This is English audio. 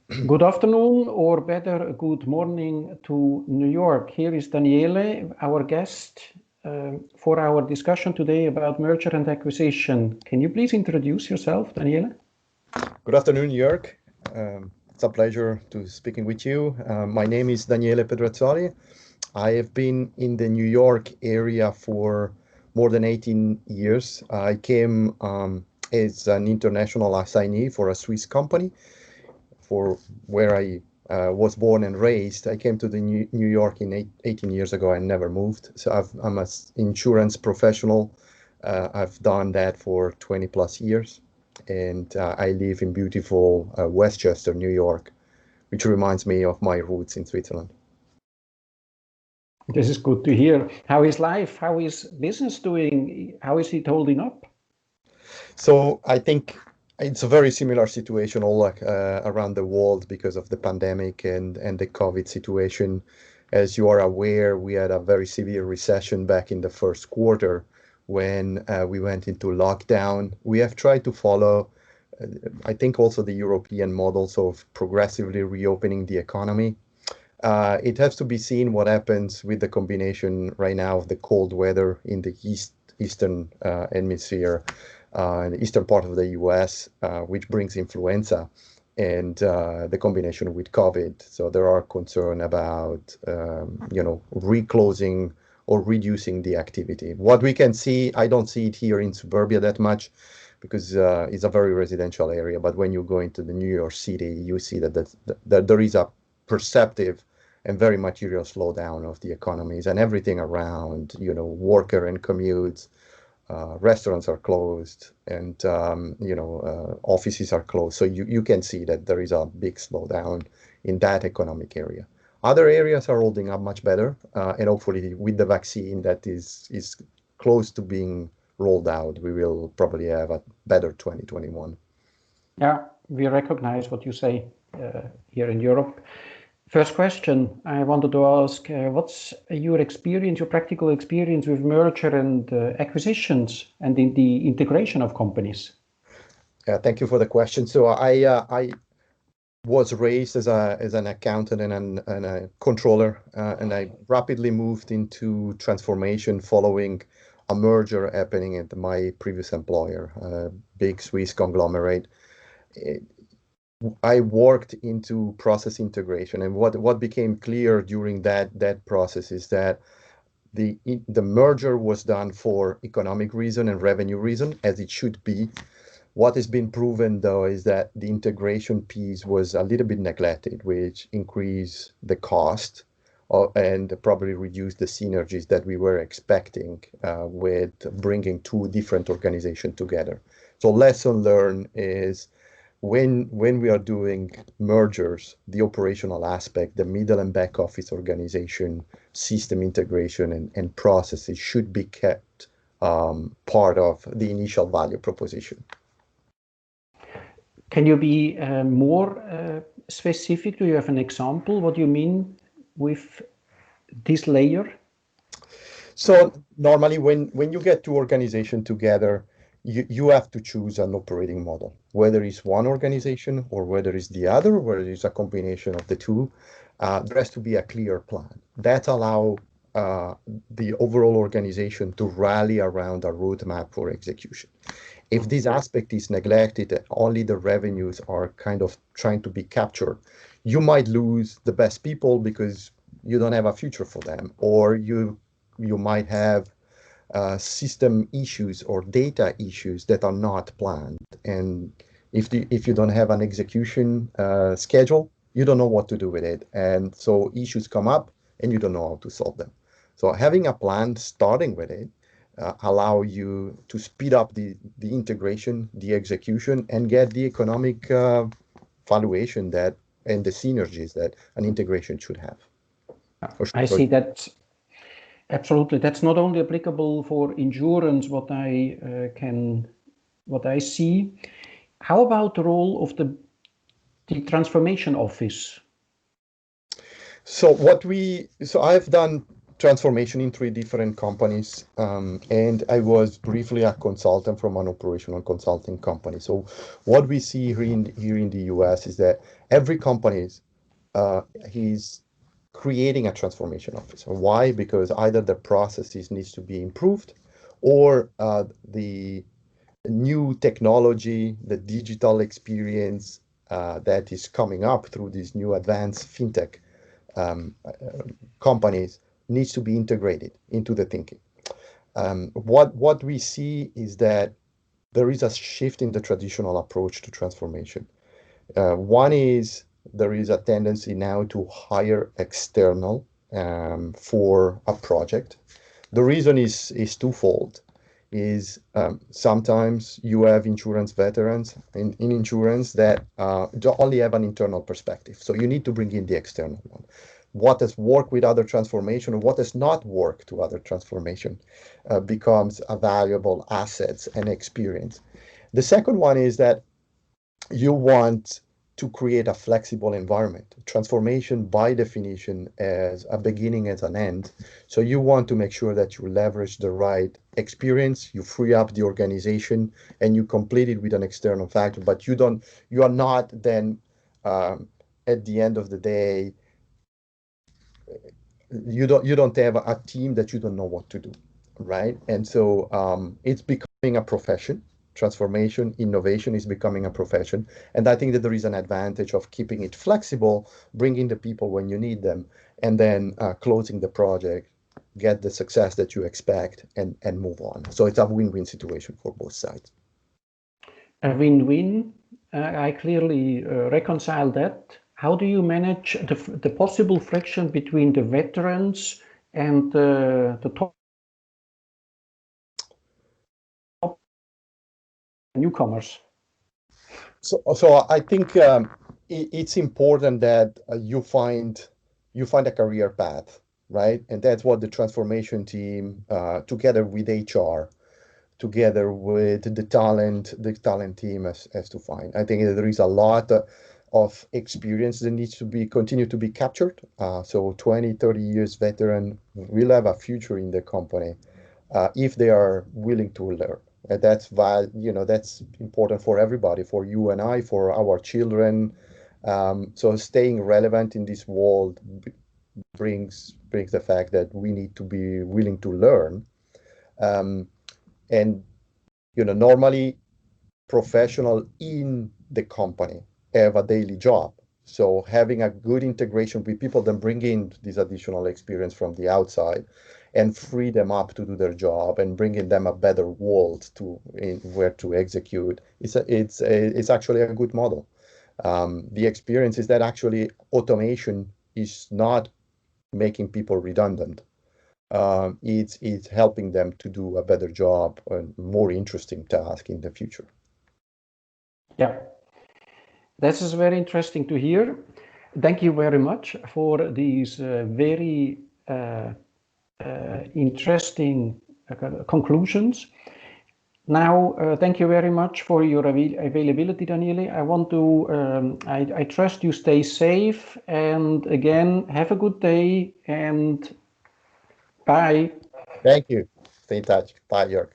Good afternoon, or better, good morning to New York. Here is Daniele, our guest, for our discussion today about merger and acquisition. Can you please introduce yourself, Daniele? Good afternoon, Jörg. It's a pleasure to speaking with you. My name is Daniele Pedrazzoli. I have been in the New York area for more than 18 years. I came as an international assignee for a Swiss company, for where I was born and raised. I came to the New York 18 years ago and never moved. So I'm an insurance professional. I've done that for 20 plus years. And I live in beautiful Westchester, New York, which reminds me of my roots in Switzerland. This is good to hear. How is life? How is business doing? How is it holding up? So I think it's a very similar situation all around the world because of the pandemic and the COVID situation. As you are aware, we had a very severe recession back in the first quarter when we went into lockdown. We have tried to follow, I think, also the European models of progressively reopening the economy. It has to be seen what happens with the combination right now of the cold weather in the eastern hemisphere, the eastern part of the US, which brings influenza, and the combination with COVID. So there are concerns about, reclosing or reducing the activity. What we can see, I don't see it here in suburbia that much because it's a very residential area. But when you go into the New York City, you see that there is a perceptive and very material slowdown of the economies and everything around, worker and commutes. Restaurants are closed and, offices are closed. So you can see that there is a big slowdown in that economic area. Other areas are holding up much better, and hopefully with the vaccine that is close to being rolled out, we will probably have a better 2021. Yeah, we recognize what you say here in Europe. First question I wanted to ask, what's your experience, your practical experience with merger and acquisitions and in the integration of companies? Thank you for the question. So I was raised as an accountant and a controller, and I rapidly moved into transformation following a merger happening at my previous employer, a big Swiss conglomerate. I worked into process integration, and what became clear during that process is that the merger was done for economic reason and revenue reason, as it should be. What has been proven, though, is that the integration piece was a little bit neglected, which increased the cost and probably reduced the synergies that we were expecting with bringing two different organizations together. So lesson learned is when we are doing mergers, the operational aspect, the middle and back office organization, system integration and processes should be kept part of the initial value proposition. Can you be more specific? Do you have an example? What do you mean with this layer? So normally when you get two organizations together, you have to choose an operating model, whether it's one organization or whether it's the other, whether it's a combination of the two. There has to be a clear plan that allows the overall organization to rally around a roadmap for execution. If this aspect is neglected, only the revenues are kind of trying to be captured. You might lose the best people because you don't have a future for them, or you might have system issues or data issues that are not planned. And if you don't have an execution schedule, you don't know what to do with it. And so issues come up and you don't know how to solve them. So having a plan, starting with it, allow you to speed up the integration, the execution, and get the economic valuation that and the synergies that an integration should have. Sure. I see that. Absolutely, that's not only applicable for insurance. What I see. How about the role of the transformation office? So I've done transformation in 3 different companies, and I was briefly a consultant from an operational consulting company. So what we see here in the US is that every company is creating a transformation officer. Why? Because either the processes needs to be improved, or the new technology, the digital experience that is coming up through these new advanced fintech companies needs to be integrated into the thinking. What we see is that there is a shift in the traditional approach to transformation. One is there is a tendency now to hire external for a project. The reason is twofold. Sometimes you have insurance veterans in insurance that only have an internal perspective. So you need to bring in the external one. What has worked with other transformation and what has not worked to other transformation becomes a valuable assets and experience. The second one is that you want to create a flexible environment. Transformation by definition as a beginning as an end. So you want to make sure that you leverage the right experience, you free up the organization, and you complete it with an external factor, but you are not then at the end of the day, you don't have a team that you don't know what to do, right? And so it's becoming a profession. Transformation, innovation is becoming a profession. And I think that there is an advantage of keeping it flexible, bringing the people when you need them, and then closing the project, get the success that you expect, and move on. So it's a win-win situation for both sides. A win-win. I clearly reconcile that. How do you manage the possible friction between the veterans and the top newcomers? So I think it's important that you find a career path, right? And that's what the transformation team, together with HR, together with the talent team has to find. I think that there is a lot of experience that needs to be continue to be captured. So 20, 30 years veteran will have a future in the company if they are willing to learn. And that's that's important for everybody, for you and I, for our children. So staying relevant in this world brings the fact that we need to be willing to learn. And normally professional in the company have a daily job. So having a good integration with people, then bring in this additional experience from the outside and free them up to do their job and bringing them a better world where to execute. It's actually a good model. The experience is that actually automation is not making people redundant. It's helping them to do a better job and more interesting task in the future. Yeah, this is very interesting to hear. Thank you very much for these very interesting conclusions. Now, thank you very much for your availability, Daniele. I trust you stay safe, and again, have a good day and bye. Thank you. Stay in touch. Bye, Jörg.